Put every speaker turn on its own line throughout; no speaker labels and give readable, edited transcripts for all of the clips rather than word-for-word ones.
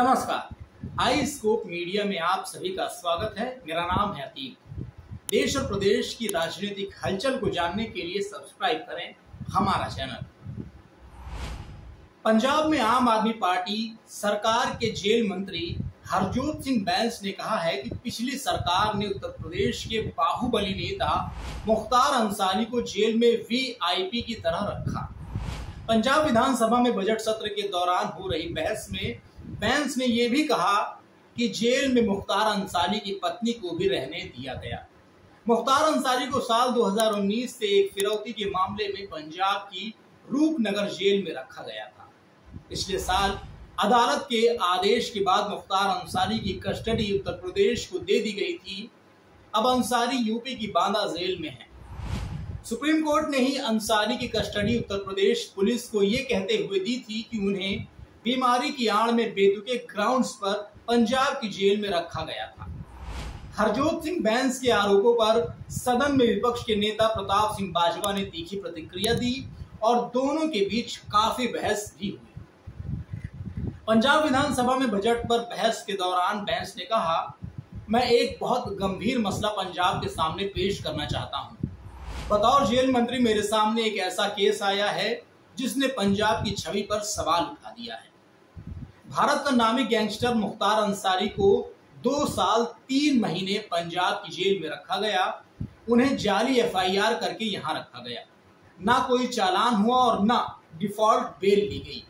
नमस्कार, आई scope media में आप सभी का स्वागत है। मेरा नाम है अतीक। देश और प्रदेश की राजनीतिक हलचल को जानने के लिए सब्सक्राइब करें हमारा चैनल। पंजाब में आम आदमी पार्टी सरकार के जेल मंत्री हरजोत सिंह बैंस ने कहा है कि पिछली सरकार ने उत्तर प्रदेश के बाहुबली नेता मुख्तार अंसारी को जेल में वीआईपी की तरह रखा। पंजाब विधानसभा में बजट सत्र के दौरान हो रही बहस में बैंस ने यह भी कहा कि जेल में मुख्तार अंसारी की पत्नी को भी रहने दिया गया। मुख्तार अंसारी को साल 2019 से एक फिरौती के मामले में पंजाब की रूपनगर जेल में रखा गया था। पिछले साल अदालत के आदेश के बाद मुख्तार अंसारी की कस्टडी उत्तर प्रदेश को दे दी गई थी। अब अंसारी यूपी की बांदा जेल में है। सुप्रीम कोर्ट ने ही अंसारी की कस्टडी उत्तर प्रदेश पुलिस को ये कहते हुए दी थी कि उन्हें बीमारी की आड़ में बेतुके ग्राउंड्स पर पंजाब की जेल में रखा गया था। हरजोत सिंह बैंस के आरोपों पर सदन में विपक्ष के नेता प्रताप सिंह बाजवा ने तीखी प्रतिक्रिया दी और दोनों के बीच काफी बहस भी हुई। पंजाब विधानसभा में बजट पर बहस के दौरान बैंस ने कहा, मैं एक बहुत गंभीर मसला पंजाब के सामने पेश करना चाहता हूं। बतौर जेल मंत्री मेरे सामने एक ऐसा केस आया है जिसने पंजाब की छवि पर सवाल उठा दिया है। भारत का नामी गैंगस्टर मुख्तार अंसारी को 2 साल 3 महीने पंजाब की जेल में रखा गया। उन्हें जाली एफआईआर करके यहां रखा गया। ना कोई चालान हुआ और ना डिफॉल्ट बेल ली गई।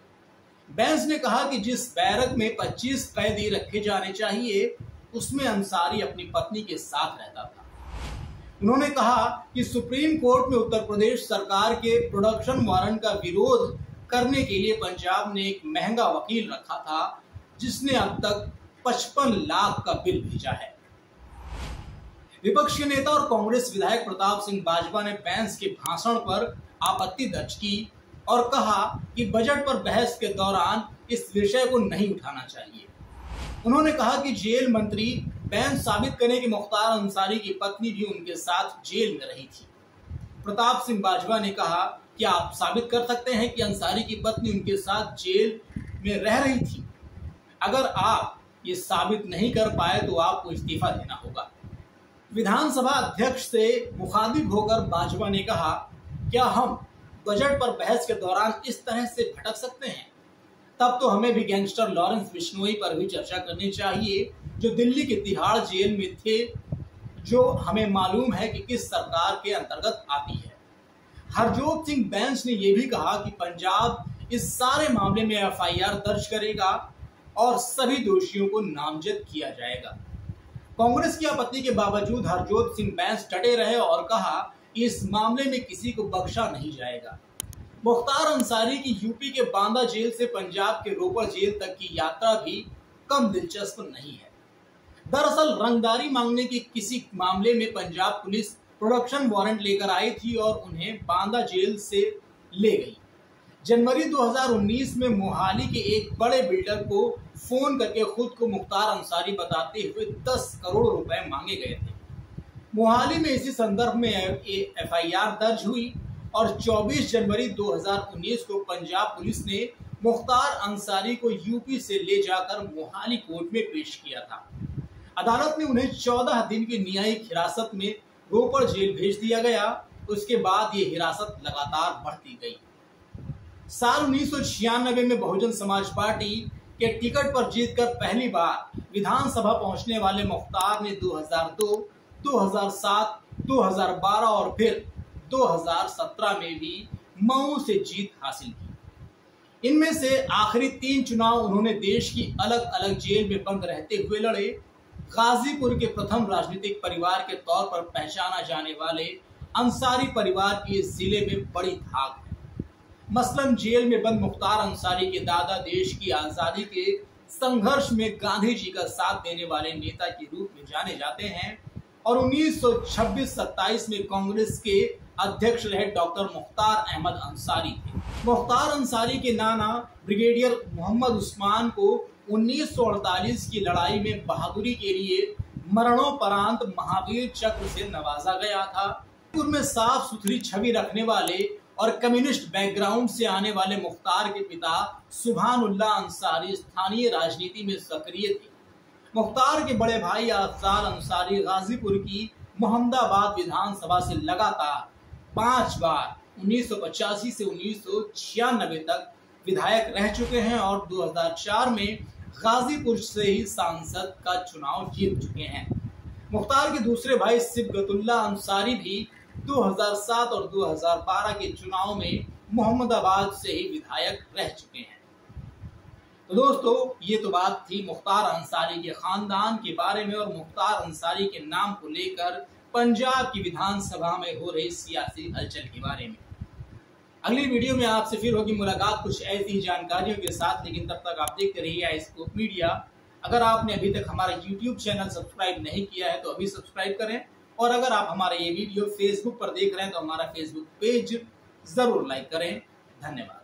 बैंस ने कहा कि जिस बैरक में 25 कैदी रखे जाने चाहिए उसमें अंसारी अपनी पत्नी के साथ रहता था। उन्होंने कहा कि सुप्रीम कोर्ट में उत्तर प्रदेश सरकार के प्रोडक्शन वारंट का विरोध करने के लिए पंजाब ने एक महंगा वकील रखा था जिसने अब तक 55 लाख का बिल भेजा है। विपक्ष के नेता और कांग्रेस विधायक प्रताप सिंह बाजवा ने बैंस के भाषण पर आपत्ति दर्ज की और कहा कि बजट पर बहस के दौरान इस विषय को नहीं उठाना चाहिए। उन्होंने कहा कि जेल मंत्री बैंस साबित करें कि मुख्तार अंसारी की पत्नी भी उनके साथ जेल में रही थी। प्रताप सिंह बाजवा ने कहा, क्या आप साबित कर सकते हैं कि अंसारी की पत्नी उनके साथ जेल में रह रही थी? अगर आप ये साबित नहीं कर पाए तो आपको इस्तीफा देना होगा। विधानसभा अध्यक्ष से मुखातिब होकर बाजवा ने कहा, क्या हम बजट पर बहस के दौरान इस तरह से भटक सकते हैं? तब तो हमें भी गैंगस्टर लॉरेंस बिश्नोई पर भी चर्चा करनी चाहिए जो दिल्ली के तिहाड़ जेल में थे, जो हमें मालूम है कि किस सरकार के अंतर्गत आती है। हरजोत सिंह बैंस ने यह भी कहा कि पंजाब इस सारे मामले में एफआईआर दर्ज करेगा और सभी दोषियों को नामजद किया जाएगा। कांग्रेस की आपत्ति के बावजूद हरजोत सिंह बैंस डटे रहे और कहा कि इस मामले में किसी को बख्शा नहीं जाएगा। मुख्तार अंसारी की यूपी के बांदा जेल से पंजाब के रोपड़ जेल तक की यात्रा भी कम दिलचस्प नहीं है। दरअसल रंगदारी मांगने के किसी मामले में पंजाब पुलिस प्रोडक्शन वारंट लेकर आई थी और उन्हें बांदा जेल से ले गई। जनवरी 2019 में मोहाली के एक बड़े बिल्डर को फोन करके खुद को मुख्तार अंसारी बताते हुए 10 करोड़ रुपए मांगे गए थे। मोहाली में इसी संदर्भ में एफआईआर दर्ज हुई और 24 जनवरी 2019 को पंजाब पुलिस ने मुख्तार अंसारी को यूपी से ले जाकर मोहाली कोर्ट में पेश किया था। अदालत ने उन्हें 14 दिन की न्यायिक हिरासत में रोपड़ जेल भेज दिया गया। उसके बाद ये हिरासत लगातार बढ़ती गई। साल 1996 में बहुजन समाज पार्टी के टिकट पर जीतकर पहली बार विधानसभा पहुंचने वाले मुख्तार ने 2002, 2007, 2012 और फिर 2017 में भी मऊ से जीत हासिल की। इनमें से आखिरी 3 चुनाव उन्होंने देश की अलग अलग जेल में बंद रहते हुए लड़े। गाजीपुर के प्रथम राजनीतिक परिवार के तौर पर पहचाना जाने वाले अंसारी परिवार की इस जिले में बड़ी धाक है। मसलन जेल में बंद मुख्तार अंसारी के दादा देश की आजादी के संघर्ष में गांधी जी का साथ देने वाले नेता के रूप में जाने जाते हैं और 1926-27 में कांग्रेस के अध्यक्ष रहे डॉक्टर मुख्तार अहमद अंसारी थे। मुख्तार अंसारी के नाना ब्रिगेडियर मोहम्मद उस्मान को 1948 की लड़ाई में बहादुरी के लिए मरणोपरांत महावीर चक्र से नवाजा गया था। में साफ सुथरी छवि रखने वाले और कम्युनिस्ट बैकग्राउंड से आने वाले मुख्तार के पिता सुभानुल्लाह अंसारी स्थानीय राजनीति में सक्रिय थे। मुख्तार के बड़े भाई अफजाल अंसारी गाजीपुर की मोहम्मदाबाद विधानसभा से लगातार 5 बार 1985 से 1996 तक विधायक रह चुके हैं और 2004 में गाजीपुर से ही सांसद का चुनाव जीत चुके हैं। मुख्तार के दूसरे भाई सिबगतुल्लाह अंसारी भी 2007 और 2012 के चुनाव में मोहम्मदाबाद से ही विधायक रह चुके हैं। तो दोस्तों, ये तो बात थी मुख्तार अंसारी के खानदान के बारे में और मुख्तार अंसारी के नाम को लेकर पंजाब की विधानसभा में हो रही सियासी हलचल के बारे में। अगली वीडियो में आपसे फिर होगी मुलाकात कुछ ऐसी जानकारियों के साथ, लेकिन तब तक आप देखते रहिए iScope मीडिया। अगर आपने अभी तक हमारा YouTube चैनल सब्सक्राइब नहीं किया है तो अभी सब्सक्राइब करें, और अगर आप हमारा ये वीडियो Facebook पर देख रहे हैं तो हमारा Facebook पेज जरूर लाइक करें। धन्यवाद।